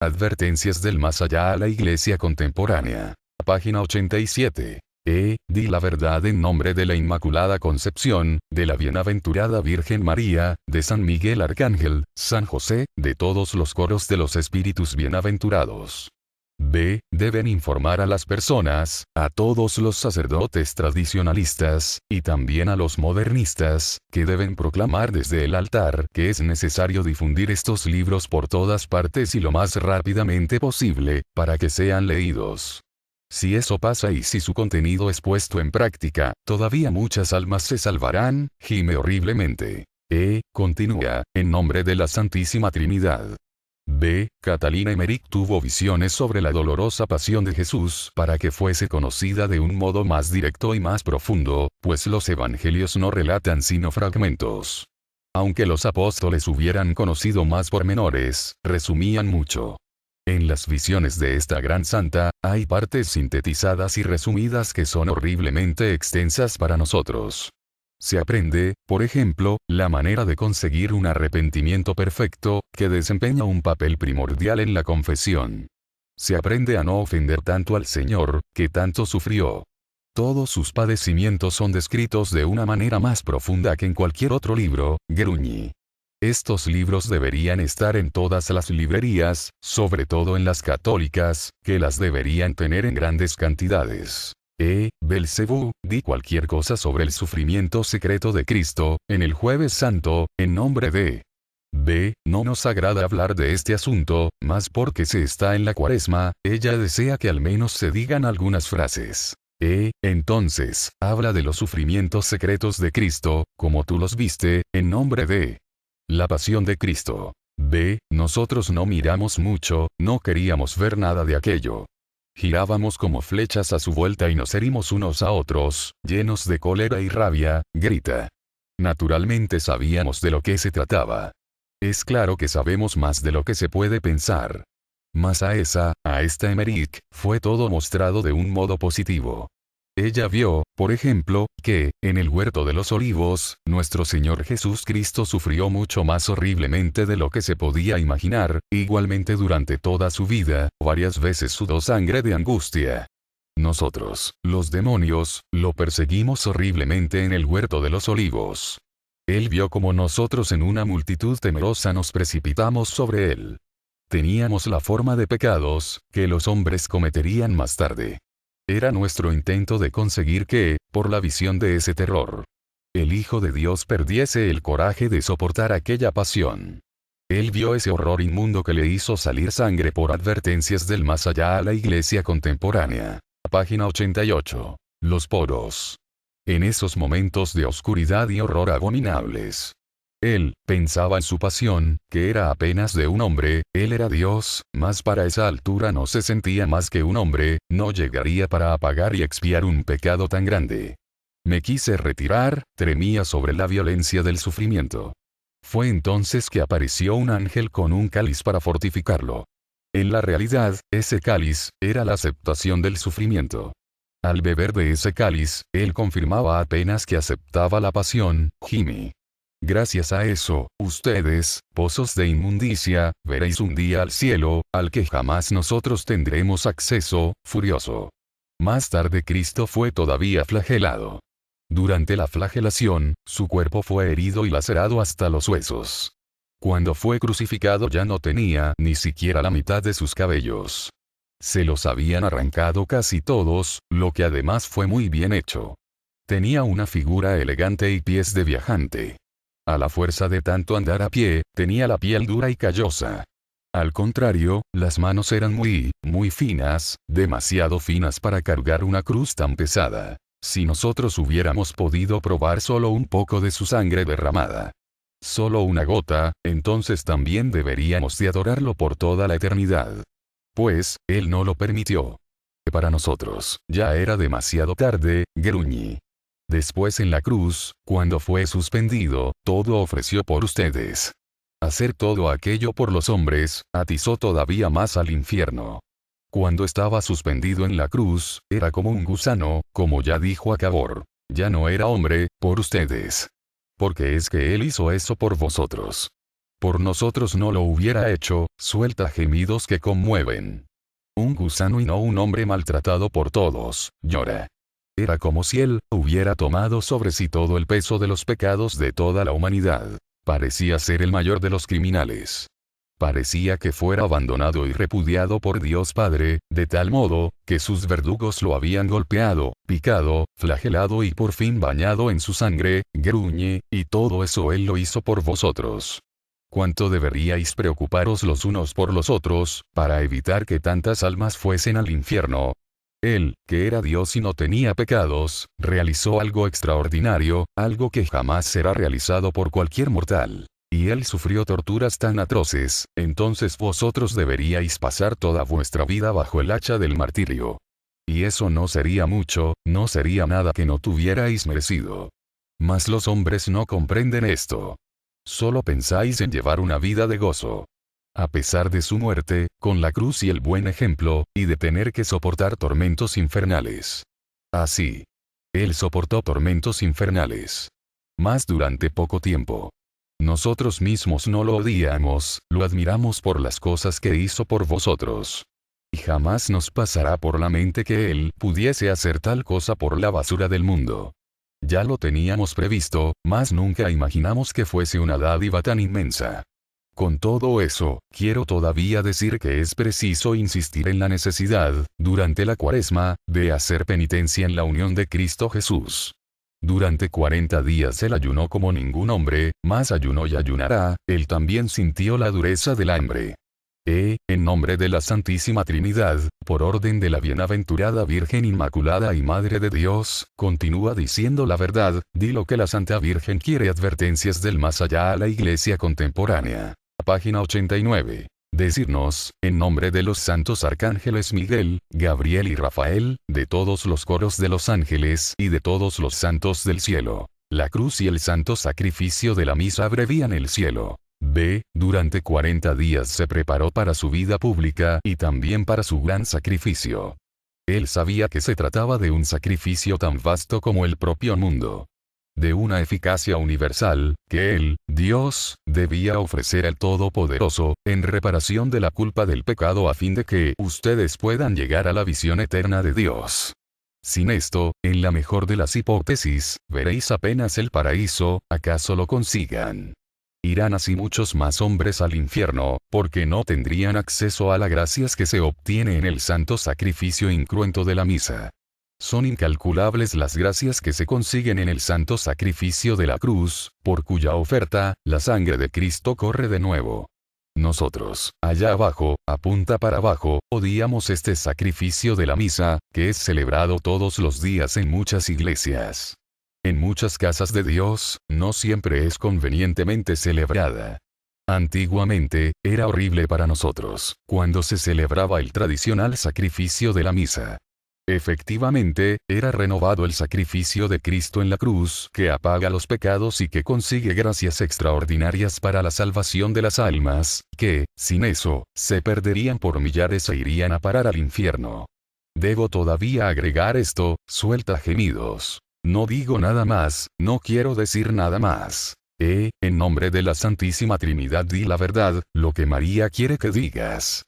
Advertencias del más allá a la Iglesia contemporánea. Página 87. Di la verdad en nombre de la Inmaculada Concepción, de la Bienaventurada Virgen María, de San Miguel Arcángel, San José, de todos los coros de los espíritus bienaventurados. B. Deben informar a las personas, a todos los sacerdotes tradicionalistas, y también a los modernistas, que deben proclamar desde el altar que es necesario difundir estos libros por todas partes y lo más rápidamente posible, para que sean leídos. Si eso pasa y si su contenido es puesto en práctica, todavía muchas almas se salvarán, gime horriblemente. Continúa, en nombre de la Santísima Trinidad. B. Catalina Emmerich tuvo visiones sobre la dolorosa pasión de Jesús para que fuese conocida de un modo más directo y más profundo, pues los evangelios no relatan sino fragmentos. Aunque los apóstoles hubieran conocido más pormenores, resumían mucho. En las visiones de esta gran santa, hay partes sintetizadas y resumidas que son horriblemente extensas para nosotros. Se aprende, por ejemplo, la manera de conseguir un arrepentimiento perfecto, que desempeña un papel primordial en la confesión. Se aprende a no ofender tanto al Señor, que tanto sufrió. Todos sus padecimientos son descritos de una manera más profunda que en cualquier otro libro, gruñí. Estos libros deberían estar en todas las librerías, sobre todo en las católicas, que las deberían tener en grandes cantidades. Belcebú, di cualquier cosa sobre el sufrimiento secreto de Cristo, en el Jueves Santo, en nombre de B. No nos agrada hablar de este asunto, mas porque se está en la Cuaresma, ella desea que al menos se digan algunas frases. Entonces, habla de los sufrimientos secretos de Cristo, como tú los viste, en nombre de la pasión de Cristo. B. Nosotros no miramos mucho, no queríamos ver nada de aquello. Girábamos como flechas a su vuelta y nos herimos unos a otros, llenos de cólera y rabia, grita. Naturalmente sabíamos de lo que se trataba. Es claro que sabemos más de lo que se puede pensar. Mas a esta Emmerich, fue todo mostrado de un modo positivo. Ella vio, por ejemplo, que, en el huerto de los olivos, nuestro Señor Jesús Cristo sufrió mucho más horriblemente de lo que se podía imaginar, igualmente durante toda su vida, varias veces sudó sangre de angustia. Nosotros, los demonios, lo perseguimos horriblemente en el huerto de los olivos. Él vio como nosotros en una multitud temerosa nos precipitamos sobre él. Teníamos la forma de pecados, que los hombres cometerían más tarde. Era nuestro intento de conseguir que, por la visión de ese terror, el Hijo de Dios perdiese el coraje de soportar aquella pasión. Él vio ese horror inmundo que le hizo salir sangre por advertencias del más allá a la Iglesia contemporánea. Página 88. Los poros. En esos momentos de oscuridad y horror abominables. Él pensaba en su pasión, que era apenas de un hombre, él era Dios, mas para esa altura no se sentía más que un hombre, no llegaría para apagar y expiar un pecado tan grande. Me quise retirar, tremía sobre la violencia del sufrimiento. Fue entonces que apareció un ángel con un cáliz para fortificarlo. En la realidad, ese cáliz, era la aceptación del sufrimiento. Al beber de ese cáliz, él confirmaba apenas que aceptaba la pasión, gime. Gracias a eso, ustedes, pozos de inmundicia, veréis un día al cielo, al que jamás nosotros tendremos acceso, furioso. Más tarde Cristo fue todavía flagelado. Durante la flagelación, su cuerpo fue herido y lacerado hasta los huesos. Cuando fue crucificado ya no tenía ni siquiera la mitad de sus cabellos. Se los habían arrancado casi todos, lo que además fue muy bien hecho. Tenía una figura elegante y pies de viajante. A la fuerza de tanto andar a pie, tenía la piel dura y callosa. Al contrario, las manos eran muy finas, demasiado finas para cargar una cruz tan pesada. Si nosotros hubiéramos podido probar solo un poco de su sangre derramada, solo una gota, entonces también deberíamos de adorarlo por toda la eternidad. Pues, él no lo permitió. Para nosotros, ya era demasiado tarde, gruñí. Después en la cruz, cuando fue suspendido, todo ofreció por ustedes. Hacer todo aquello por los hombres, atizó todavía más al infierno. Cuando estaba suspendido en la cruz, era como un gusano, como ya dijo Acabor. Ya no era hombre, por ustedes. Porque es que él hizo eso por vosotros. por nosotros no lo hubiera hecho, suelta gemidos que conmueven. Un gusano y no un hombre maltratado por todos, llora. Era como si él hubiera tomado sobre sí todo el peso de los pecados de toda la humanidad. Parecía ser el mayor de los criminales. Parecía que fuera abandonado y repudiado por Dios Padre, de tal modo, que sus verdugos lo habían golpeado, picado, flagelado y por fin bañado en su sangre, gruñe, y todo eso Él lo hizo por vosotros. ¿Cuánto deberíais preocuparos los unos por los otros, para evitar que tantas almas fuesen al infierno? Él, que era Dios y no tenía pecados, realizó algo extraordinario, algo que jamás será realizado por cualquier mortal. Y él sufrió torturas tan atroces, entonces vosotros deberíais pasar toda vuestra vida bajo el hacha del martirio. Y eso no sería mucho, no sería nada que no tuvierais merecido. Mas los hombres no comprenden esto. Solo pensáis en llevar una vida de gozo. A pesar de su muerte, con la cruz y el buen ejemplo, y de tener que soportar tormentos infernales. Así. Él soportó tormentos infernales. Mas durante poco tiempo. Nosotros mismos no lo odiamos, lo admiramos por las cosas que hizo por vosotros. Y jamás nos pasará por la mente que Él pudiese hacer tal cosa por la basura del mundo. Ya lo teníamos previsto, mas nunca imaginamos que fuese una dádiva tan inmensa. Con todo eso, quiero todavía decir que es preciso insistir en la necesidad, durante la Cuaresma, de hacer penitencia en la unión de Cristo Jesús. Durante 40 días él ayunó como ningún hombre, mas ayunó y ayunará, él también sintió la dureza del hambre. En nombre de la Santísima Trinidad, por orden de la bienaventurada Virgen Inmaculada y Madre de Dios, continúa diciendo la verdad, di lo que la Santa Virgen quiere. Advertencias del más allá a la Iglesia contemporánea. Página 89. Decirnos, en nombre de los santos arcángeles Miguel, Gabriel y Rafael, de todos los coros de los ángeles y de todos los santos del cielo. La cruz y el santo sacrificio de la misa abrevían el cielo. Durante 40 días se preparó para su vida pública y también para su gran sacrificio. Él sabía que se trataba de un sacrificio tan vasto como el propio mundo. De una eficacia universal, que Él, Dios, debía ofrecer al Todopoderoso, en reparación de la culpa del pecado a fin de que ustedes puedan llegar a la visión eterna de Dios. Sin esto, en la mejor de las hipótesis, veréis apenas el paraíso, acaso lo consigan. Irán así muchos más hombres al infierno, porque no tendrían acceso a las gracias que se obtiene en el santo sacrificio incruento de la misa. Son incalculables las gracias que se consiguen en el santo sacrificio de la cruz, por cuya oferta, la sangre de Cristo corre de nuevo. Nosotros, allá abajo, a punta para abajo, odiamos este sacrificio de la misa, que es celebrado todos los días en muchas iglesias. En muchas casas de Dios, no siempre es convenientemente celebrada. Antiguamente, era horrible para nosotros, cuando se celebraba el tradicional sacrificio de la misa. Efectivamente, era renovado el sacrificio de Cristo en la cruz, que apaga los pecados y que consigue gracias extraordinarias para la salvación de las almas, que, sin eso, se perderían por millares e irían a parar al infierno. Debo todavía agregar esto, suelta gemidos. No digo nada más, no quiero decir nada más. En nombre de la Santísima Trinidad di la verdad, lo que María quiere que digas.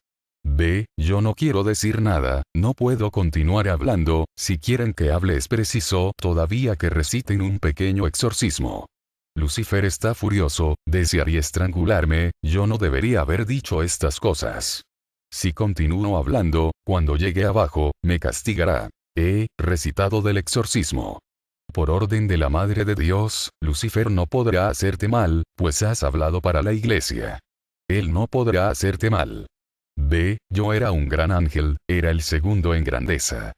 Yo no quiero decir nada, no puedo continuar hablando, si quieren que hable es preciso todavía que reciten un pequeño exorcismo. Lucifer está furioso, desearía estrangularme, yo no debería haber dicho estas cosas. Si continúo hablando, cuando llegue abajo, me castigará. Recitado del exorcismo. Por orden de la Madre de Dios, Lucifer no podrá hacerte mal, pues has hablado para la Iglesia. Él no podrá hacerte mal. Yo era un gran ángel, era el segundo en grandeza.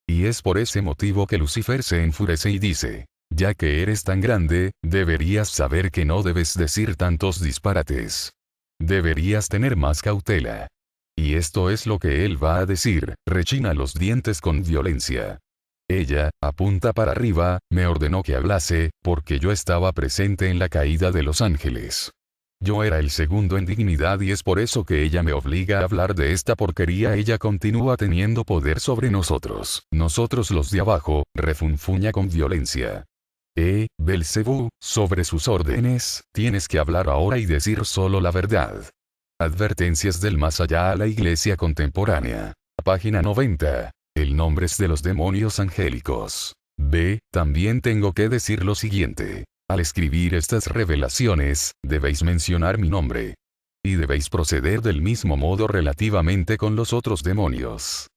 Y es por ese motivo que Lucifer se enfurece y dice, ya que eres tan grande, deberías saber que no debes decir tantos disparates. Deberías tener más cautela. Y esto es lo que él va a decir, rechina los dientes con violencia. Ella, a punta para arriba, me ordenó que hablase, porque yo estaba presente en la caída de los ángeles. Yo era el segundo en dignidad y es por eso que ella me obliga a hablar de esta porquería. Ella continúa teniendo poder sobre nosotros. Nosotros los de abajo, refunfuña con violencia. Belcebú, sobre sus órdenes, tienes que hablar ahora y decir solo la verdad. Advertencias del más allá a la Iglesia contemporánea. Página 90. El nombre de los demonios angélicos. También tengo que decir lo siguiente. Al escribir estas revelaciones, debéis mencionar mi nombre. Y debéis proceder del mismo modo relativamente con los otros demonios.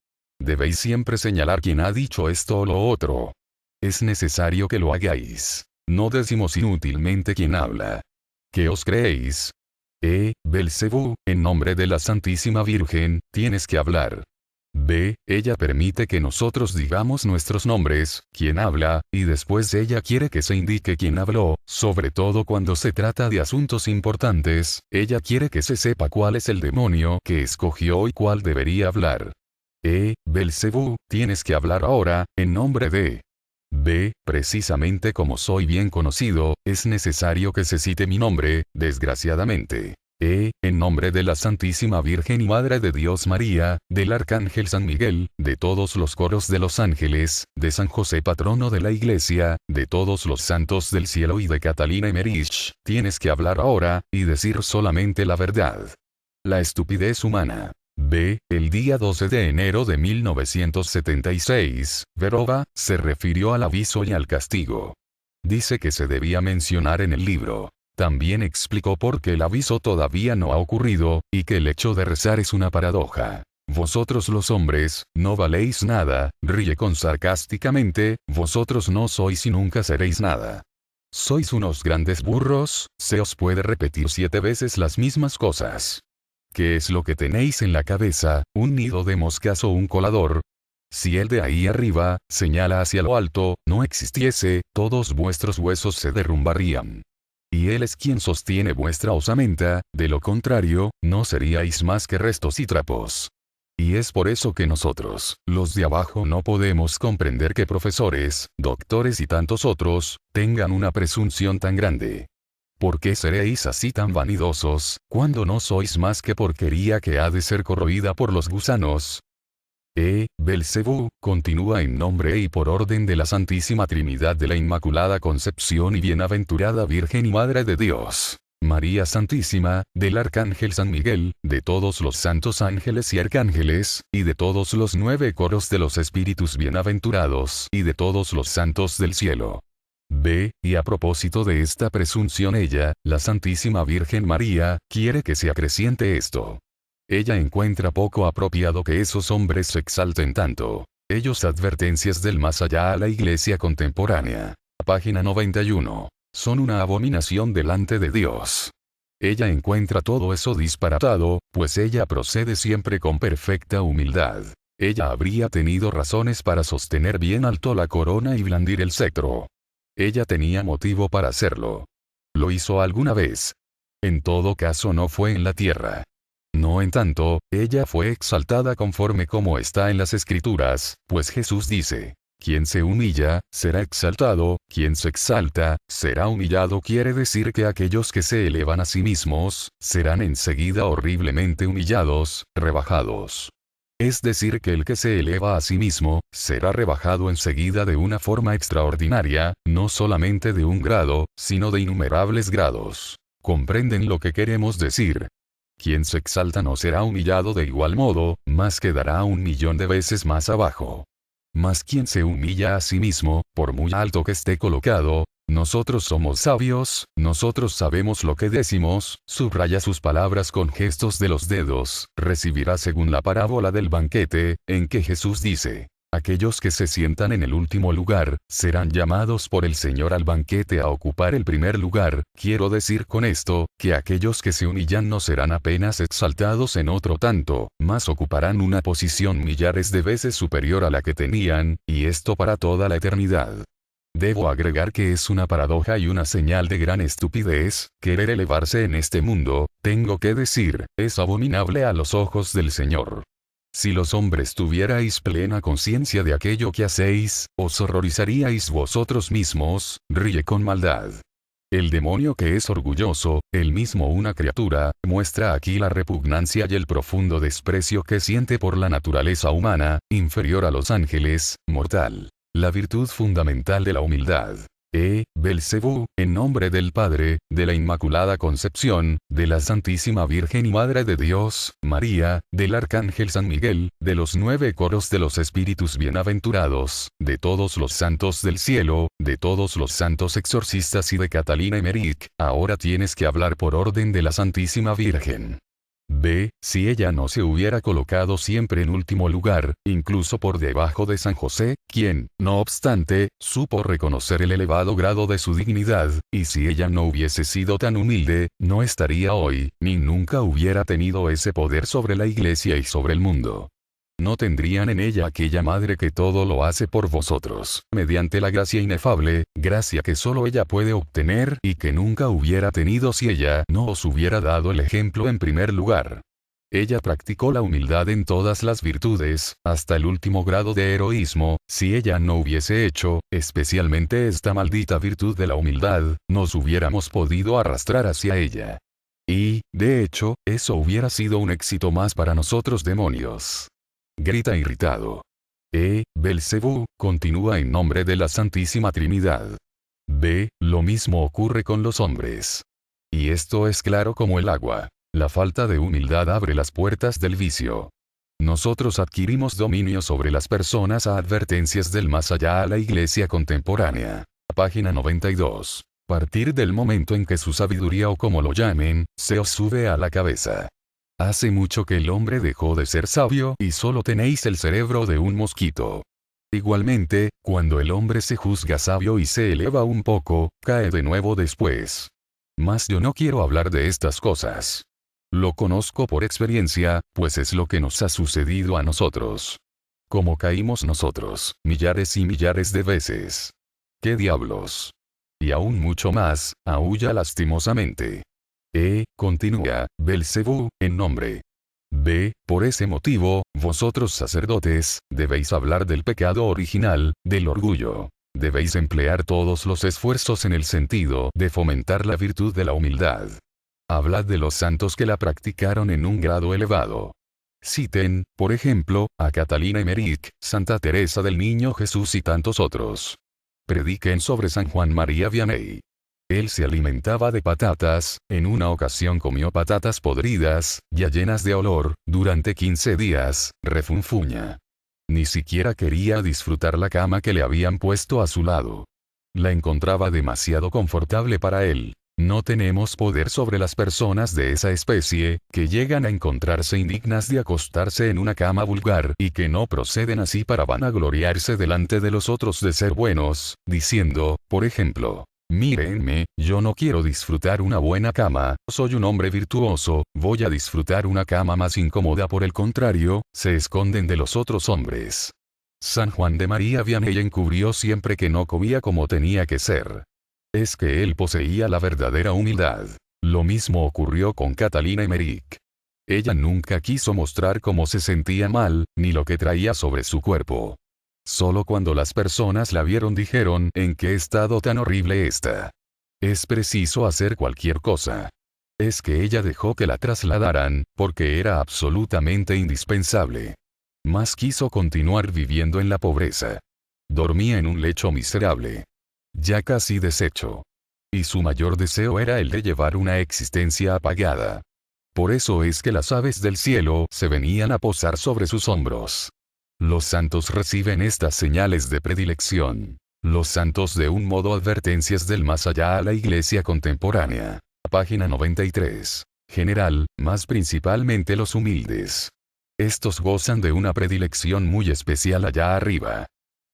Debéis siempre señalar quién ha dicho esto o lo otro. Es necesario que lo hagáis. No decimos inútilmente quién habla. ¿Qué os creéis? Belcebú, en nombre de la Santísima Virgen, tienes que hablar. Ella permite que nosotros digamos nuestros nombres, quién habla, y después ella quiere que se indique quién habló, sobre todo cuando se trata de asuntos importantes, ella quiere que se sepa cuál es el demonio que escogió y cuál debería hablar. Belcebú, tienes que hablar ahora, en nombre de... Precisamente como soy bien conocido, es necesario que se cite mi nombre, desgraciadamente. En nombre de la Santísima Virgen y Madre de Dios María, del Arcángel San Miguel, de todos los coros de los ángeles, de San José patrono de la Iglesia, de todos los santos del cielo y de Catalina Emerich, tienes que hablar ahora, y decir solamente la verdad. La estupidez humana. El día 12 de enero de 1976, Verova, se refirió al aviso y al castigo. Dice que se debía mencionar en el libro. También explicó por qué el aviso todavía no ha ocurrido, y que el hecho de rezar es una paradoja. Vosotros los hombres, no valéis nada, ríe con sarcásticamente, vosotros no sois y nunca seréis nada. Sois unos grandes burros, se os puede repetir 7 veces las mismas cosas. ¿Qué es lo que tenéis en la cabeza, un nido de moscas o un colador? Si el de ahí arriba, señala hacia lo alto, no existiese, todos vuestros huesos se derrumbarían. Y él es quien sostiene vuestra osamenta, de lo contrario, no seríais más que restos y trapos. Y es por eso que nosotros, los de abajo, no podemos comprender que profesores, doctores y tantos otros, tengan una presunción tan grande. ¿Por qué seréis así tan vanidosos, cuando no sois más que porquería que ha de ser corroída por los gusanos? Belcebú, continúa en nombre y por orden de la Santísima Trinidad de la Inmaculada Concepción y Bienaventurada Virgen y Madre de Dios, María Santísima, del Arcángel San Miguel, de todos los santos ángeles y arcángeles, y de todos los 9 coros de los espíritus bienaventurados, y de todos los santos del cielo. Y a propósito de esta presunción ella, la Santísima Virgen María, quiere que se acreciente esto. Ella encuentra poco apropiado que esos hombres se exalten tanto. Ellos advertencias del más allá a la Iglesia contemporánea. Página 91. Son una abominación delante de Dios. Ella encuentra todo eso disparatado, pues ella procede siempre con perfecta humildad. Ella habría tenido razones para sostener bien alto la corona y blandir el cetro. Ella tenía motivo para hacerlo. ¿Lo hizo alguna vez? En todo caso no fue en la tierra. No en tanto, ella fue exaltada conforme como está en las Escrituras, pues Jesús dice, quien se humilla, será exaltado, quien se exalta, será humillado. Quiere decir que aquellos que se elevan a sí mismos, serán enseguida horriblemente humillados, rebajados. Es decir que el que se eleva a sí mismo, será rebajado enseguida de una forma extraordinaria, no solamente de un grado, sino de innumerables grados. ¿Comprenden lo que queremos decir? Quien se exalta no será humillado de igual modo, mas quedará 1.000.000 de veces más abajo. Mas quien se humilla a sí mismo, por muy alto que esté colocado, nosotros somos sabios, nosotros sabemos lo que decimos, subraya sus palabras con gestos de los dedos, recibirá según la parábola del banquete, en que Jesús dice, aquellos que se sientan en el último lugar, serán llamados por el Señor al banquete a ocupar el primer lugar. Quiero decir con esto, que aquellos que se humillan no serán apenas exaltados en otro tanto, mas ocuparán una posición millares de veces superior a la que tenían, y esto para toda la eternidad. Debo agregar que es una paradoja y una señal de gran estupidez, querer elevarse en este mundo, tengo que decir, es abominable a los ojos del Señor. Si los hombres tuvierais plena conciencia de aquello que hacéis, os horrorizaríais vosotros mismos, ríe con maldad. El demonio que es orgulloso, él mismo una criatura, muestra aquí la repugnancia y el profundo desprecio que siente por la naturaleza humana, inferior a los ángeles, mortal. La virtud fundamental de la humildad. Belcebú, en nombre del Padre, de la Inmaculada Concepción, de la Santísima Virgen y Madre de Dios, María, del Arcángel San Miguel, de los 9 coros de los espíritus bienaventurados, de todos los santos del cielo, de todos los santos exorcistas y de Catalina Emmerich, ahora tienes que hablar por orden de la Santísima Virgen. Si ella no se hubiera colocado siempre en último lugar, incluso por debajo de San José, quien, no obstante, supo reconocer el elevado grado de su dignidad, y si ella no hubiese sido tan humilde, no estaría hoy, ni nunca hubiera tenido ese poder sobre la Iglesia y sobre el mundo. No tendrían en ella aquella madre que todo lo hace por vosotros, mediante la gracia inefable, gracia que solo ella puede obtener y que nunca hubiera tenido si ella no os hubiera dado el ejemplo en primer lugar. Ella practicó la humildad en todas las virtudes, hasta el último grado de heroísmo. Si ella no hubiese hecho, especialmente esta maldita virtud de la humildad, nos hubiéramos podido arrastrar hacia ella. Y, de hecho, eso hubiera sido un éxito más para nosotros demonios. Grita irritado. Belcebú, continúa en nombre de la Santísima Trinidad. Lo mismo ocurre con los hombres. Y esto es claro como el agua. La falta de humildad abre las puertas del vicio. Nosotros adquirimos dominio sobre las personas a advertencias del más allá a la Iglesia contemporánea. Página 92. Partir del momento en que su sabiduría o como lo llamen, se os sube a la cabeza. Hace mucho que el hombre dejó de ser sabio y solo tenéis el cerebro de un mosquito. Igualmente, cuando el hombre se juzga sabio y se eleva un poco, cae de nuevo después. Mas yo no quiero hablar de estas cosas. Lo conozco por experiencia, pues es lo que nos ha sucedido a nosotros. Como caímos nosotros, millares y millares de veces. ¿Qué diablos? Y aún mucho más, aúlla lastimosamente. Continúa, Belcebú, en nombre. Por ese motivo, vosotros sacerdotes, debéis hablar del pecado original, del orgullo. Debéis emplear todos los esfuerzos en el sentido de fomentar la virtud de la humildad. Hablad de los santos que la practicaron en un grado elevado. Citen, por ejemplo, a Catalina Emmerich, Santa Teresa del Niño Jesús y tantos otros. Prediquen sobre San Juan María Vianney. Él se alimentaba de patatas, en una ocasión comió patatas podridas, ya llenas de olor, durante 15 días, refunfuña. Ni siquiera quería disfrutar la cama que le habían puesto a su lado. La encontraba demasiado confortable para él. No tenemos poder sobre las personas de esa especie, que llegan a encontrarse indignas de acostarse en una cama vulgar y que no proceden así para vanagloriarse delante de los otros de ser buenos, diciendo, por ejemplo, mírenme, yo no quiero disfrutar una buena cama, soy un hombre virtuoso, voy a disfrutar una cama más incómoda. Por el contrario, se esconden de los otros hombres. San Juan de María Vianney encubrió siempre que no comía como tenía que ser. Es que él poseía la verdadera humildad. Lo mismo ocurrió con Catalina Emmerich. Ella nunca quiso mostrar cómo se sentía mal, ni lo que traía sobre su cuerpo. Solo cuando las personas la vieron dijeron, ¿en qué estado tan horrible está? Es preciso hacer cualquier cosa. Es que ella dejó que la trasladaran, porque era absolutamente indispensable. Mas quiso continuar viviendo en la pobreza. Dormía en un lecho miserable. Ya casi deshecho. Y su mayor deseo era el de llevar una existencia apagada. Por eso es que las aves del cielo se venían a posar sobre sus hombros. Los santos reciben estas señales de predilección. Los santos de un modo advertencias del más allá a la Iglesia contemporánea. Página 93. General, más principalmente los humildes. Estos gozan de una predilección muy especial allá arriba.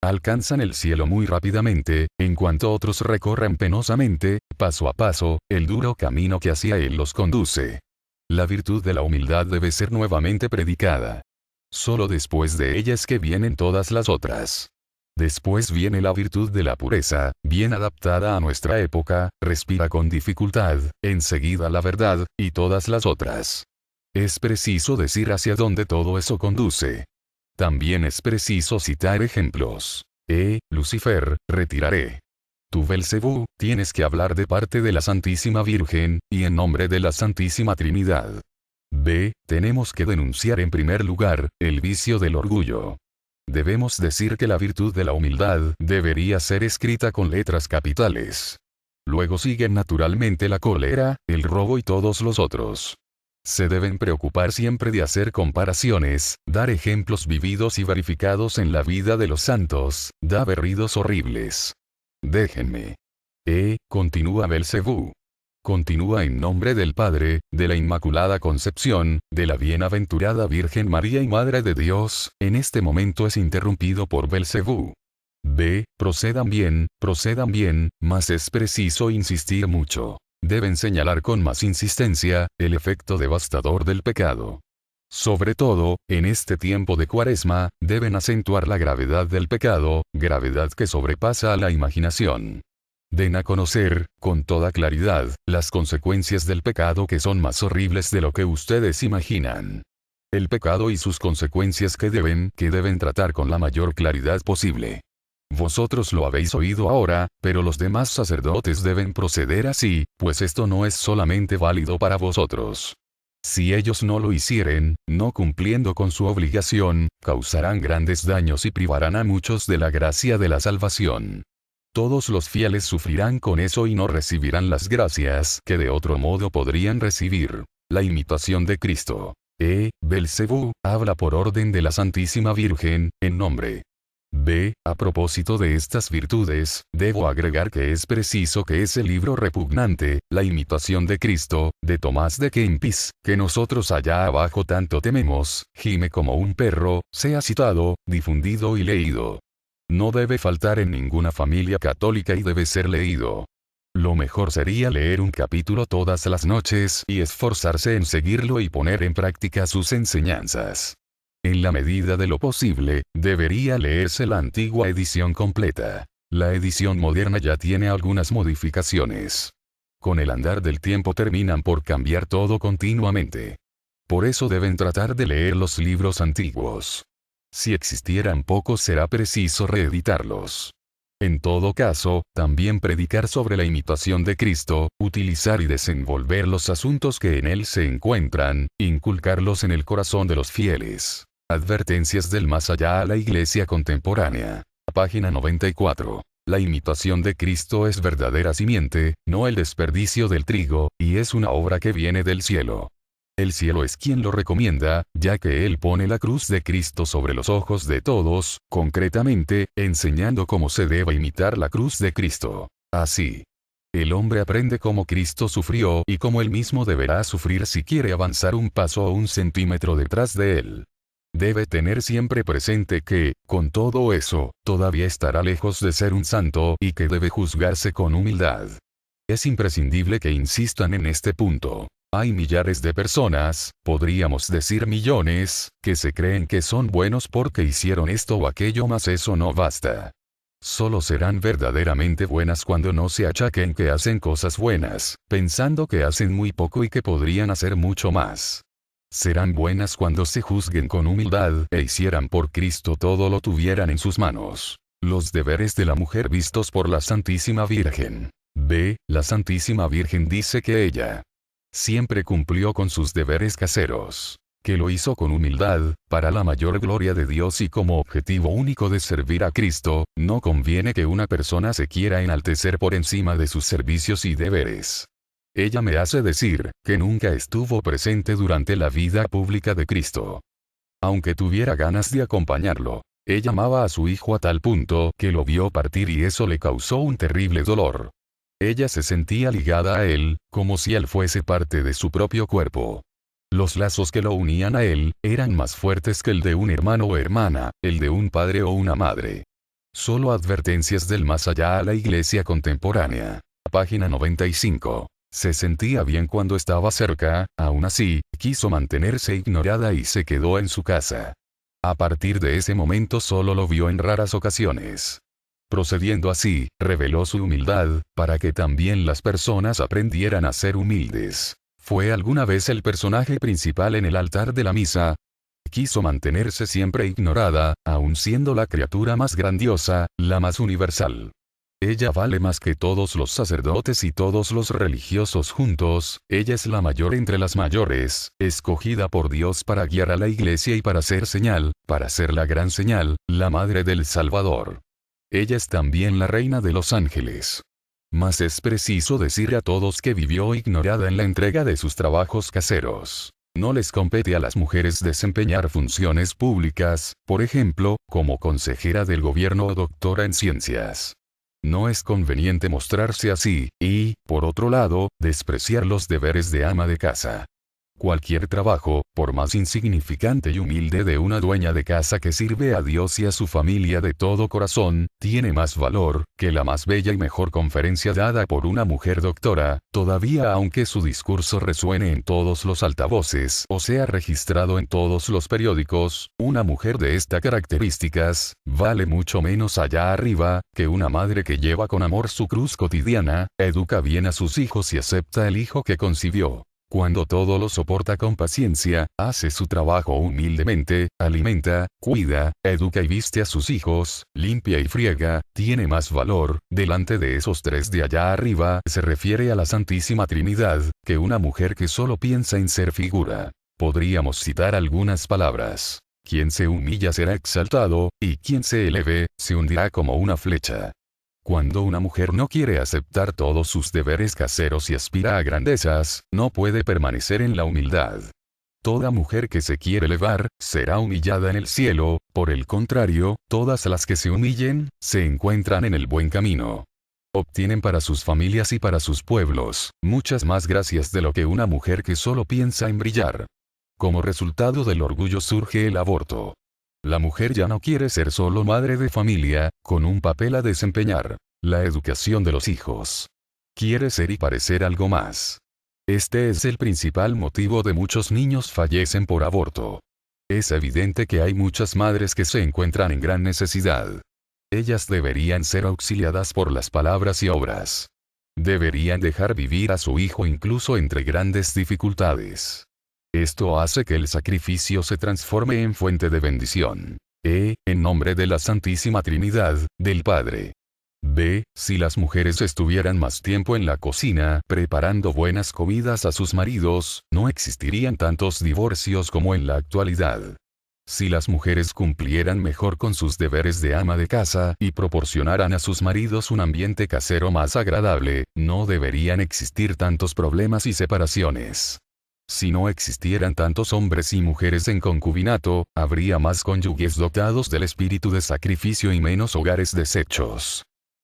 Alcanzan el cielo muy rápidamente, en cuanto otros recorran penosamente, paso a paso, el duro camino que hacia él los conduce. La virtud de la humildad debe ser nuevamente predicada. Solo después de ella es que vienen todas las otras. Después viene la virtud de la pureza, bien adaptada a nuestra época, respira con dificultad, enseguida la verdad, y todas las otras. Es preciso decir hacia dónde todo eso conduce. También es preciso citar ejemplos. Lucifer, retiraré. Tú, Belcebú, tienes que hablar de parte de la Santísima Virgen, y en nombre de la Santísima Trinidad. Tenemos que denunciar en primer lugar, el vicio del orgullo. Debemos decir que la virtud de la humildad debería ser escrita con letras capitales. Luego siguen naturalmente la cólera, el robo y todos los otros. Se deben preocupar siempre de hacer comparaciones, dar ejemplos vividos y verificados en la vida de los santos, da berridos horribles. Déjenme. Continúa Belcebú. Continúa en nombre del Padre, de la Inmaculada Concepción, de la Bienaventurada Virgen María y Madre de Dios, en este momento es interrumpido por Belcebú. Procedan bien, mas es preciso insistir mucho. Deben señalar con más insistencia, el efecto devastador del pecado. Sobre todo, en este tiempo de Cuaresma, deben acentuar la gravedad del pecado, gravedad que sobrepasa a la imaginación. Den a conocer, con toda claridad, las consecuencias del pecado que son más horribles de lo que ustedes imaginan. El pecado y sus consecuencias que deben tratar con la mayor claridad posible. Vosotros lo habéis oído ahora, pero los demás sacerdotes deben proceder así, pues esto no es solamente válido para vosotros. Si ellos no lo hicieren, no cumpliendo con su obligación, causarán grandes daños y privarán a muchos de la gracia de la salvación. Todos los fieles sufrirán con eso y no recibirán las gracias que de otro modo podrían recibir. La imitación de Cristo. Belcebú, habla por orden de la Santísima Virgen, en nombre. A propósito de estas virtudes, debo agregar que es preciso que ese libro repugnante, La imitación de Cristo, de Tomás de Kempis, que nosotros allá abajo tanto tememos, gime como un perro, sea citado, difundido y leído. No debe faltar en ninguna familia católica y debe ser leído. Lo mejor sería leer un capítulo todas las noches y esforzarse en seguirlo y poner en práctica sus enseñanzas. En la medida de lo posible, debería leerse la antigua edición completa. La edición moderna ya tiene algunas modificaciones. Con el andar del tiempo terminan por cambiar todo continuamente. Por eso deben tratar de leer los libros antiguos. Si existieran pocos será preciso reeditarlos. En todo caso, también predicar sobre la imitación de Cristo, utilizar y desenvolver los asuntos que en él se encuentran, inculcarlos en el corazón de los fieles. Advertencias del más allá a la Iglesia contemporánea. Página 94. La imitación de Cristo es verdadera simiente, no el desperdicio del trigo, y es una obra que viene del cielo. El cielo es quien lo recomienda, ya que Él pone la cruz de Cristo sobre los ojos de todos, concretamente, enseñando cómo se debe imitar la cruz de Cristo. Así, el hombre aprende cómo Cristo sufrió y cómo él mismo deberá sufrir si quiere avanzar un paso o un centímetro detrás de él. Debe tener siempre presente que, con todo eso, todavía estará lejos de ser un santo y que debe juzgarse con humildad. Es imprescindible que insistan en este punto. Hay millares de personas, podríamos decir millones, que se creen que son buenos porque hicieron esto o aquello, mas eso no basta. Solo serán verdaderamente buenas cuando no se achaquen que hacen cosas buenas, pensando que hacen muy poco y que podrían hacer mucho más. Serán buenas cuando se juzguen con humildad e hicieran por Cristo todo lo tuvieran en sus manos. Los deberes de la mujer vistos por la Santísima Virgen. La Santísima Virgen dice que ella siempre cumplió con sus deberes caseros, que lo hizo con humildad, para la mayor gloria de Dios y como objetivo único de servir a Cristo. No conviene que una persona se quiera enaltecer por encima de sus servicios y deberes. Ella me hace decir, que nunca estuvo presente durante la vida pública de Cristo. Aunque tuviera ganas de acompañarlo, ella amaba a su hijo a tal punto que lo vio partir y eso le causó un terrible dolor. Ella se sentía ligada a él, como si él fuese parte de su propio cuerpo. Los lazos que lo unían a él, eran más fuertes que el de un hermano o hermana, el de un padre o una madre. Solo advertencias del más allá a la Iglesia contemporánea. Página 95. Se sentía bien cuando estaba cerca, aún así, quiso mantenerse ignorada y se quedó en su casa. A partir de ese momento solo lo vio en raras ocasiones. Procediendo así, reveló su humildad, para que también las personas aprendieran a ser humildes. Fue alguna vez el personaje principal en el altar de la misa. Quiso mantenerse siempre ignorada, aun siendo la criatura más grandiosa, la más universal. Ella vale más que todos los sacerdotes y todos los religiosos juntos, ella es la mayor entre las mayores, escogida por Dios para guiar a la iglesia y para ser señal, para ser la gran señal, la madre del Salvador. Ella es también la reina de los ángeles. Mas es preciso decir a todos que vivió ignorada en la entrega de sus trabajos caseros. No les compete a las mujeres desempeñar funciones públicas, por ejemplo, como consejera del gobierno o doctora en ciencias. No es conveniente mostrarse así, y, por otro lado, despreciar los deberes de ama de casa. Cualquier trabajo, por más insignificante y humilde de una dueña de casa que sirve a Dios y a su familia de todo corazón, tiene más valor que la más bella y mejor conferencia dada por una mujer doctora, todavía aunque su discurso resuene en todos los altavoces o sea registrado en todos los periódicos. Una mujer de estas características vale mucho menos allá arriba que una madre que lleva con amor su cruz cotidiana, educa bien a sus hijos y acepta el hijo que concibió. Cuando todo lo soporta con paciencia, hace su trabajo humildemente, alimenta, cuida, educa y viste a sus hijos, limpia y friega, tiene más valor, delante de esos tres de allá arriba, se refiere a la Santísima Trinidad, que una mujer que solo piensa en ser figura. Podríamos citar algunas palabras. Quien se humilla será exaltado, y quien se eleve, se hundirá como una flecha. Cuando una mujer no quiere aceptar todos sus deberes caseros y aspira a grandezas, no puede permanecer en la humildad. Toda mujer que se quiere elevar, será humillada en el cielo, por el contrario, todas las que se humillen, se encuentran en el buen camino. Obtienen para sus familias y para sus pueblos, muchas más gracias de lo que una mujer que solo piensa en brillar. Como resultado del orgullo surge el aborto. La mujer ya no quiere ser solo madre de familia, con un papel a desempeñar, la educación de los hijos. Quiere ser y parecer algo más. Este es el principal motivo de muchos niños fallecen por aborto. Es evidente que hay muchas madres que se encuentran en gran necesidad. Ellas deberían ser auxiliadas por las palabras y obras. Deberían dejar vivir a su hijo incluso entre grandes dificultades. Esto hace que el sacrificio se transforme en fuente de bendición. En nombre de la Santísima Trinidad, del Padre. B. Si las mujeres estuvieran más tiempo en la cocina, preparando buenas comidas a sus maridos, no existirían tantos divorcios como en la actualidad. Si las mujeres cumplieran mejor con sus deberes de ama de casa y proporcionaran a sus maridos un ambiente casero más agradable, no deberían existir tantos problemas y separaciones. Si no existieran tantos hombres y mujeres en concubinato, habría más cónyuges dotados del espíritu de sacrificio y menos hogares deshechos.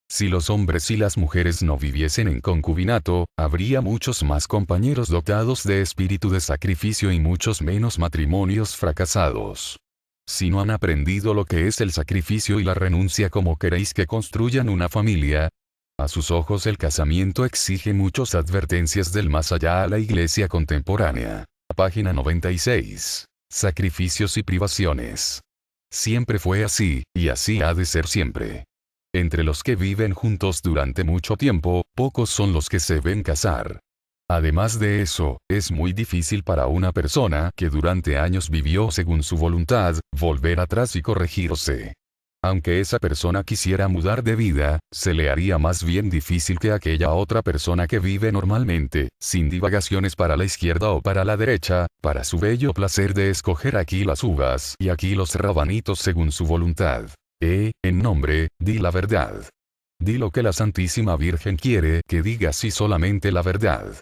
Si los hombres y las mujeres no viviesen en concubinato, habría muchos más compañeros dotados de espíritu de sacrificio y muchos menos matrimonios fracasados. Si no han aprendido lo que es el sacrificio y la renuncia, ¿cómo queréis que construyan una familia? A sus ojos el casamiento exige muchas advertencias del más allá a la iglesia contemporánea. Página 96. Sacrificios y privaciones. Siempre fue así, y así ha de ser siempre. Entre los que viven juntos durante mucho tiempo, pocos son los que se ven casar. Además de eso, es muy difícil para una persona que durante años vivió según su voluntad, volver atrás y corregirse. Aunque esa persona quisiera mudar de vida, se le haría más bien difícil que aquella otra persona que vive normalmente, sin divagaciones para la izquierda o para la derecha, para su bello placer de escoger aquí las uvas y aquí los rabanitos según su voluntad. En nombre, di la verdad. Di lo que la Santísima Virgen quiere que digas y solamente la verdad.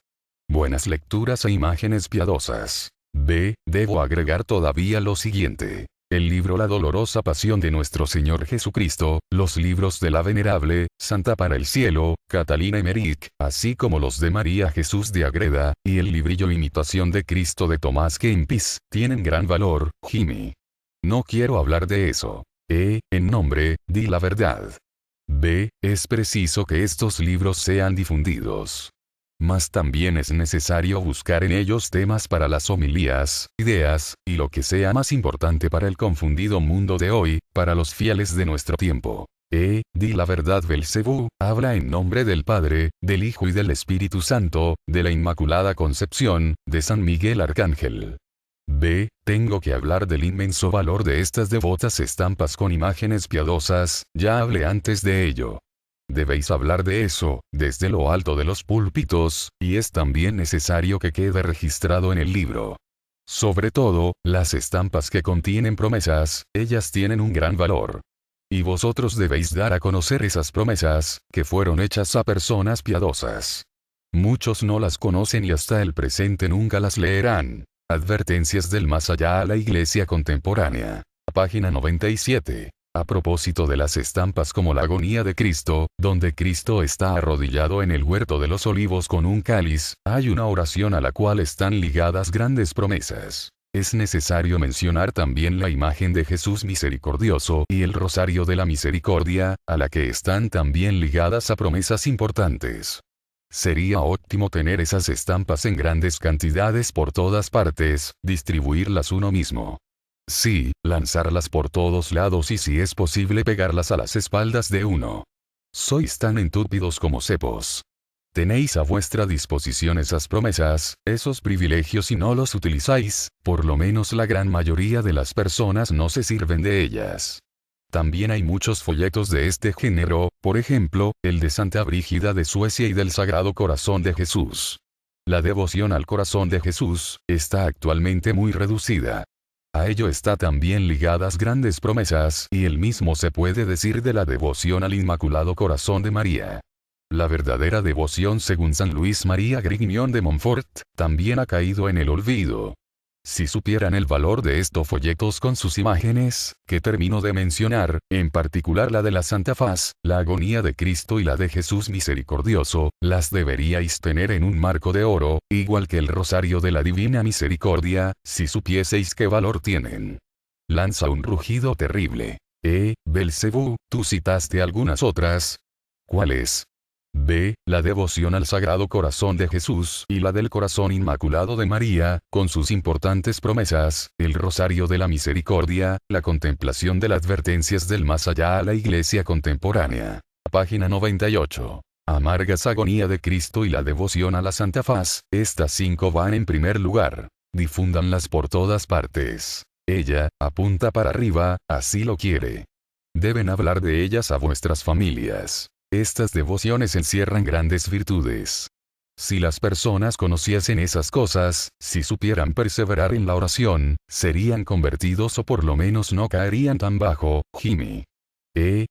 Buenas lecturas e imágenes piadosas. B. Debo agregar todavía lo siguiente. El libro La Dolorosa Pasión de Nuestro Señor Jesucristo, los libros de la Venerable, Santa para el Cielo, Catalina Emmerich, así como los de María Jesús de Agreda, y el librillo Imitación de Cristo de Tomás Kempis, tienen gran valor, Jimmy. No quiero hablar de eso. En nombre, di la verdad. B. Es preciso que estos libros sean difundidos. Mas también es necesario buscar en ellos temas para las homilías, ideas, y lo que sea más importante para el confundido mundo de hoy, para los fieles de nuestro tiempo. Di la verdad. Belcebú habla en nombre del Padre, del Hijo y del Espíritu Santo, de la Inmaculada Concepción, de San Miguel Arcángel. B. Tengo que hablar del inmenso valor de estas devotas estampas con imágenes piadosas, ya hablé antes de ello. Debéis hablar de eso, desde lo alto de los púlpitos, y es también necesario que quede registrado en el libro. Sobre todo, las estampas que contienen promesas, ellas tienen un gran valor. Y vosotros debéis dar a conocer esas promesas, que fueron hechas a personas piadosas. Muchos no las conocen y hasta el presente nunca las leerán. Advertencias del más allá a la Iglesia contemporánea. Página 97. A propósito de las estampas como la agonía de Cristo, donde Cristo está arrodillado en el huerto de los olivos con un cáliz, hay una oración a la cual están ligadas grandes promesas. Es necesario mencionar también la imagen de Jesús misericordioso y el rosario de la misericordia, a la que están también ligadas a promesas importantes. Sería óptimo tener esas estampas en grandes cantidades por todas partes, distribuirlas uno mismo. Sí, lanzarlas por todos lados y si es posible pegarlas a las espaldas de uno. Sois tan entúpidos como cepos. Tenéis a vuestra disposición esas promesas, esos privilegios y no los utilizáis, por lo menos la gran mayoría de las personas no se sirven de ellas. También hay muchos folletos de este género, por ejemplo, el de Santa Brígida de Suecia y del Sagrado Corazón de Jesús. La devoción al Corazón de Jesús está actualmente muy reducida. A ello está también ligadas grandes promesas y el mismo se puede decir de la devoción al Inmaculado Corazón de María. La verdadera devoción según San Luis María Grignion de Montfort, también ha caído en el olvido. Si supieran el valor de estos folletos con sus imágenes, que termino de mencionar, en particular la de la Santa Faz, la agonía de Cristo y la de Jesús misericordioso, las deberíais tener en un marco de oro, igual que el rosario de la Divina Misericordia, si supieseis qué valor tienen. Lanza un rugido terrible. Belcebú, tú citaste algunas otras. ¿Cuáles? B. La devoción al Sagrado Corazón de Jesús y la del Corazón Inmaculado de María, con sus importantes promesas, el Rosario de la Misericordia, la contemplación de las advertencias del más allá a la Iglesia contemporánea. Página 98. Amargas agonía de Cristo y la devoción a la Santa Faz, estas 5 van en primer lugar. Difúndanlas por todas partes. Ella, apunta para arriba, así lo quiere. Deben hablar de ellas a vuestras familias. Estas devociones encierran grandes virtudes. Si las personas conociesen esas cosas, si supieran perseverar en la oración, serían convertidos o por lo menos no caerían tan bajo. Jimmy.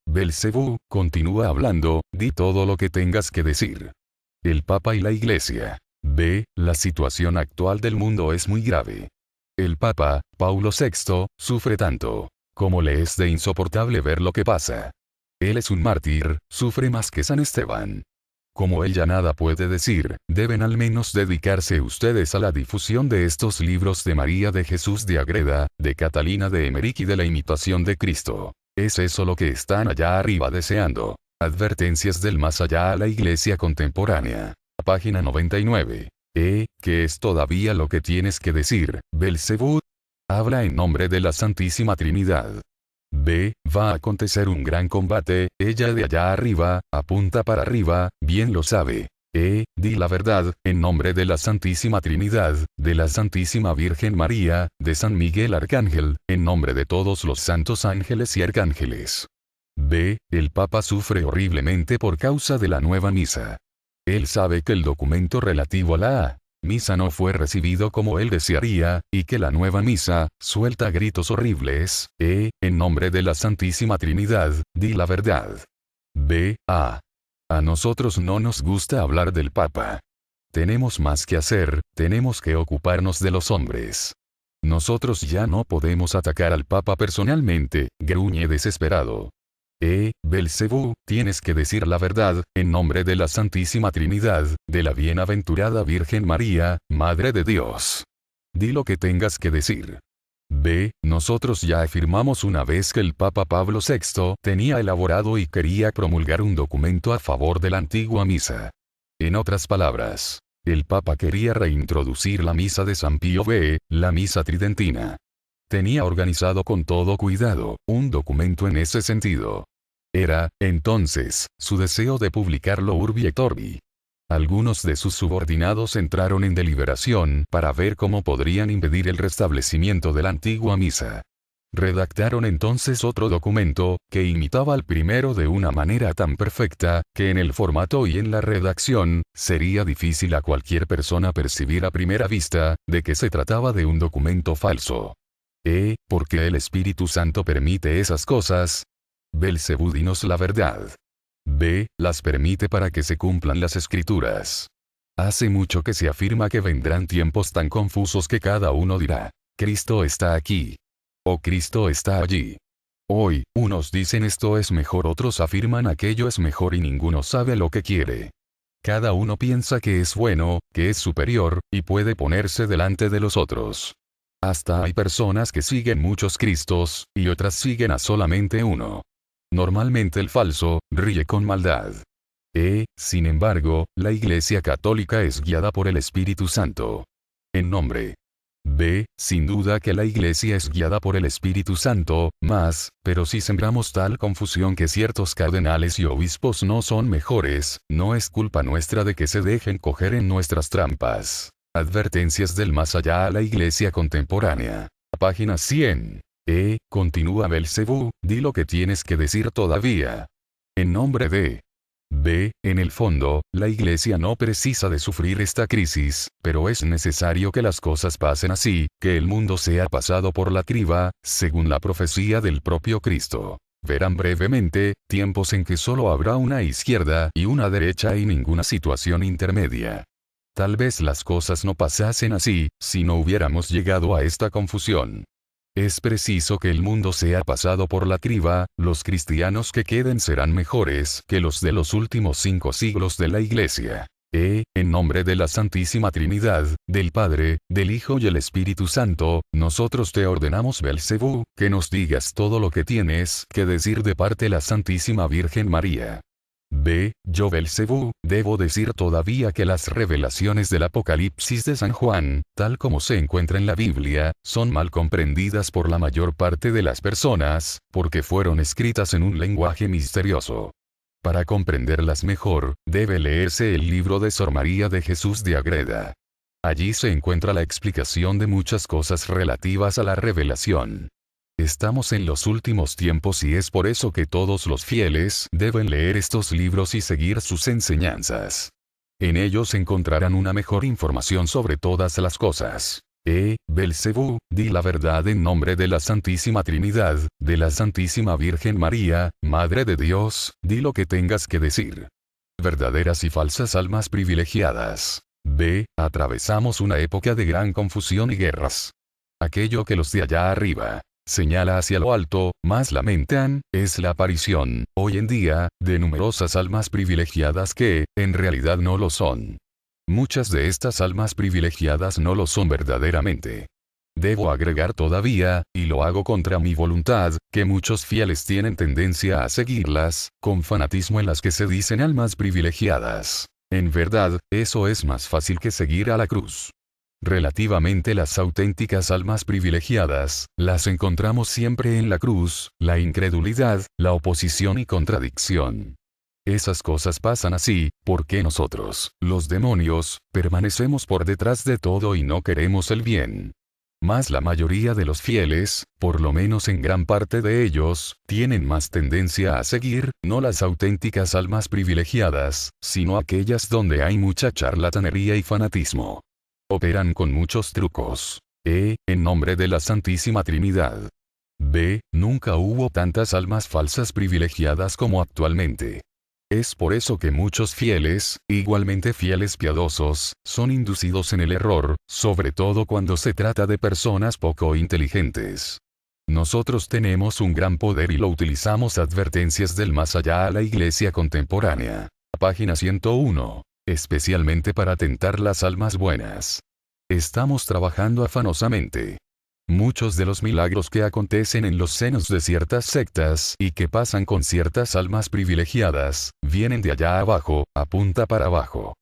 Belcebú, continúa hablando, di todo lo que tengas que decir. El Papa y la Iglesia. B. La situación actual del mundo es muy grave. El Papa, Paulo VI, sufre tanto. Como le es de insoportable ver lo que pasa. Él es un mártir, sufre más que San Esteban. Como él ya nada puede decir, deben al menos dedicarse ustedes a la difusión de estos libros de María de Jesús de Agreda, de Catalina de Emmerich y de la imitación de Cristo. Es eso lo que están allá arriba deseando. Advertencias del más allá a la Iglesia contemporánea. Página 99. ¿Qué es todavía lo que tienes que decir, Belcebú? Habla en nombre de la Santísima Trinidad. B. Va a acontecer un gran combate, ella de allá arriba, apunta para arriba, bien lo sabe. Di la verdad, en nombre de la Santísima Trinidad, de la Santísima Virgen María, de San Miguel Arcángel, en nombre de todos los santos ángeles y arcángeles. B. El Papa sufre horriblemente por causa de la nueva misa. Él sabe que el documento relativo a la misa no fue recibido como él desearía, y que la nueva misa, suelta gritos horribles. En nombre de la Santísima Trinidad, di la verdad. B. A nosotros no nos gusta hablar del Papa. Tenemos más que hacer, tenemos que ocuparnos de los hombres. Nosotros ya no podemos atacar al Papa personalmente, gruñe desesperado. Belcebú, tienes que decir la verdad, en nombre de la Santísima Trinidad, de la Bienaventurada Virgen María, Madre de Dios. Di lo que tengas que decir. B. Nosotros ya afirmamos una vez que el Papa Pablo VI tenía elaborado y quería promulgar un documento a favor de la antigua misa. En otras palabras, el Papa quería reintroducir la misa de San Pío V, la misa tridentina. Tenía organizado con todo cuidado, un documento en ese sentido. Era, entonces, su deseo de publicarlo urbi et orbi. Algunos de sus subordinados entraron en deliberación para ver cómo podrían impedir el restablecimiento de la antigua misa. Redactaron entonces otro documento, que imitaba al primero de una manera tan perfecta, que en el formato y en la redacción, sería difícil a cualquier persona percibir a primera vista, de que se trataba de un documento falso. ¿Por qué el Espíritu Santo permite esas cosas? Belcebú, dinos la verdad. B. Las permite para que se cumplan las Escrituras. Hace mucho que se afirma que vendrán tiempos tan confusos que cada uno dirá, Cristo está aquí. O Cristo está allí. Hoy, unos dicen esto es mejor, otros afirman aquello es mejor y ninguno sabe lo que quiere. Cada uno piensa que es bueno, que es superior, y puede ponerse delante de los otros. Hasta hay personas que siguen muchos Cristos, y otras siguen a solamente uno. Normalmente el falso, ríe con maldad. Sin embargo, la Iglesia Católica es guiada por el Espíritu Santo. En nombre. B. Sin duda que la Iglesia es guiada por el Espíritu Santo, pero si sembramos tal confusión que ciertos cardenales y obispos no son mejores, no es culpa nuestra de que se dejen coger en nuestras trampas. Advertencias del más allá a la Iglesia contemporánea. Página 100. Continúa Belcebú, di lo que tienes que decir todavía. En nombre de. B. En el fondo, la Iglesia no precisa de sufrir esta crisis, pero es necesario que las cosas pasen así, que el mundo sea pasado por la criba, según la profecía del propio Cristo. Verán brevemente, tiempos en que solo habrá una izquierda y una derecha y ninguna situación intermedia. Tal vez las cosas no pasasen así, si no hubiéramos llegado a esta confusión. Es preciso que el mundo sea pasado por la criba, los cristianos que queden serán mejores que los de los últimos 5 siglos de la Iglesia. En nombre de la Santísima Trinidad, del Padre, del Hijo y el Espíritu Santo, nosotros te ordenamos, Belcebú, que nos digas todo lo que tienes que decir de parte de la Santísima Virgen María. B. Yo, Belcebú, debo decir todavía que las revelaciones del Apocalipsis de San Juan, tal como se encuentra en la Biblia, son mal comprendidas por la mayor parte de las personas, porque fueron escritas en un lenguaje misterioso. Para comprenderlas mejor, debe leerse el libro de Sor María de Jesús de Agreda. Allí se encuentra la explicación de muchas cosas relativas a la revelación. Estamos en los últimos tiempos y es por eso que todos los fieles deben leer estos libros y seguir sus enseñanzas. En ellos encontrarán una mejor información sobre todas las cosas. Belcebú, di la verdad en nombre de la Santísima Trinidad, de la Santísima Virgen María, Madre de Dios, di lo que tengas que decir. Verdaderas y falsas almas privilegiadas. B. Atravesamos una época de gran confusión y guerras. Aquello que los de allá arriba señala hacia lo alto, más lamentan, es la aparición, hoy en día, de numerosas almas privilegiadas que, en realidad no lo son. Muchas de estas almas privilegiadas no lo son verdaderamente. Debo agregar todavía, y lo hago contra mi voluntad, que muchos fieles tienen tendencia a seguirlas, con fanatismo en las que se dicen almas privilegiadas. En verdad, eso es más fácil que seguir a la cruz. Relativamente las auténticas almas privilegiadas, las encontramos siempre en la cruz, la incredulidad, la oposición y contradicción. Esas cosas pasan así, porque nosotros, los demonios, permanecemos por detrás de todo y no queremos el bien. Mas la mayoría de los fieles, por lo menos en gran parte de ellos, tienen más tendencia a seguir, no las auténticas almas privilegiadas, sino aquellas donde hay mucha charlatanería y fanatismo. Operan con muchos trucos. En nombre de la Santísima Trinidad. B. Nunca hubo tantas almas falsas privilegiadas como actualmente. Es por eso que muchos fieles, igualmente fieles piadosos, son inducidos en el error, sobre todo cuando se trata de personas poco inteligentes. Nosotros tenemos un gran poder y lo utilizamos. Advertencias del más allá a la Iglesia contemporánea. Página 101. Especialmente para tentar las almas buenas. Estamos trabajando afanosamente. Muchos de los milagros que acontecen en los senos de ciertas sectas y que pasan con ciertas almas privilegiadas, vienen de allá abajo, a punta para abajo.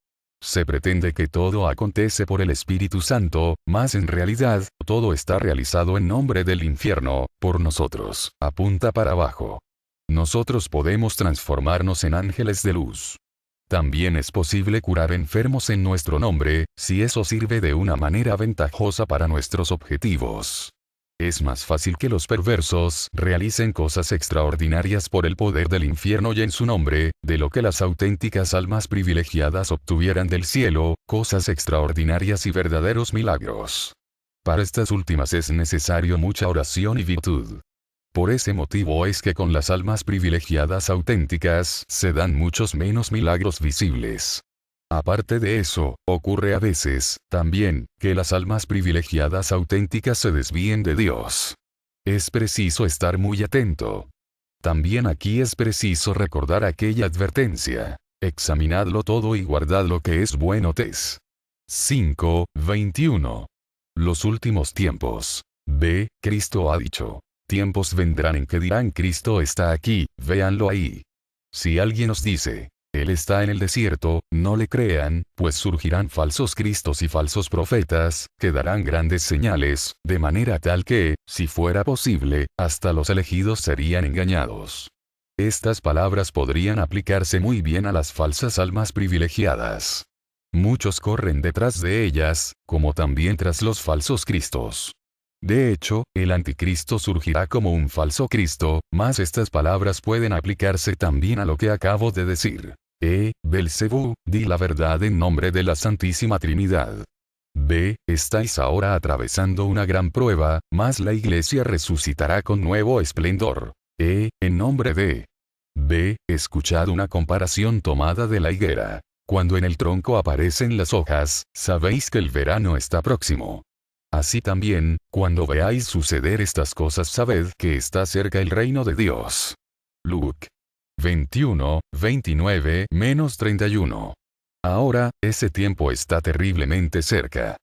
Se pretende que todo acontece por el Espíritu Santo, mas en realidad, todo está realizado en nombre del infierno, por nosotros, a punta para abajo. Nosotros podemos transformarnos en ángeles de luz. También es posible curar enfermos en nuestro nombre, si eso sirve de una manera ventajosa para nuestros objetivos. Es más fácil que los perversos realicen cosas extraordinarias por el poder del infierno y en su nombre, de lo que las auténticas almas privilegiadas obtuvieran del cielo, cosas extraordinarias y verdaderos milagros. Para estas últimas es necesario mucha oración y virtud. Por ese motivo es que con las almas privilegiadas auténticas se dan muchos menos milagros visibles. Aparte de eso, ocurre a veces, también, que las almas privilegiadas auténticas se desvíen de Dios. Es preciso estar muy atento. También aquí es preciso recordar aquella advertencia. Examinadlo todo y guardad lo que es bueno. Tes. 5:21. Los últimos tiempos. B. Cristo ha dicho. Tiempos vendrán en que dirán Cristo está aquí, véanlo ahí. Si alguien os dice, Él está en el desierto, no le crean, pues surgirán falsos cristos y falsos profetas, que darán grandes señales, de manera tal que, si fuera posible, hasta los elegidos serían engañados. Estas palabras podrían aplicarse muy bien a las falsas almas privilegiadas. Muchos corren detrás de ellas, como también tras los falsos cristos. De hecho, el anticristo surgirá como un falso Cristo, mas estas palabras pueden aplicarse también a lo que acabo de decir. Belcebú, di la verdad en nombre de la Santísima Trinidad. B. Estáis ahora atravesando una gran prueba, mas la Iglesia resucitará con nuevo esplendor. En nombre de B. Escuchad una comparación tomada de la higuera. Cuando en el tronco aparecen las hojas, sabéis que el verano está próximo. Así también, cuando veáis suceder estas cosas sabed que está cerca el reino de Dios. Luke 21:29-31. Ahora, ese tiempo está terriblemente cerca.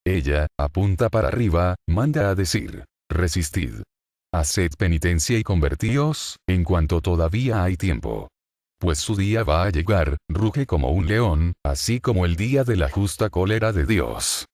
Ella, apunta para arriba, manda a decir, resistid. Haced penitencia y convertíos, en cuanto todavía hay tiempo. Pues su día va a llegar, ruge como un león, así como el día de la justa cólera de Dios.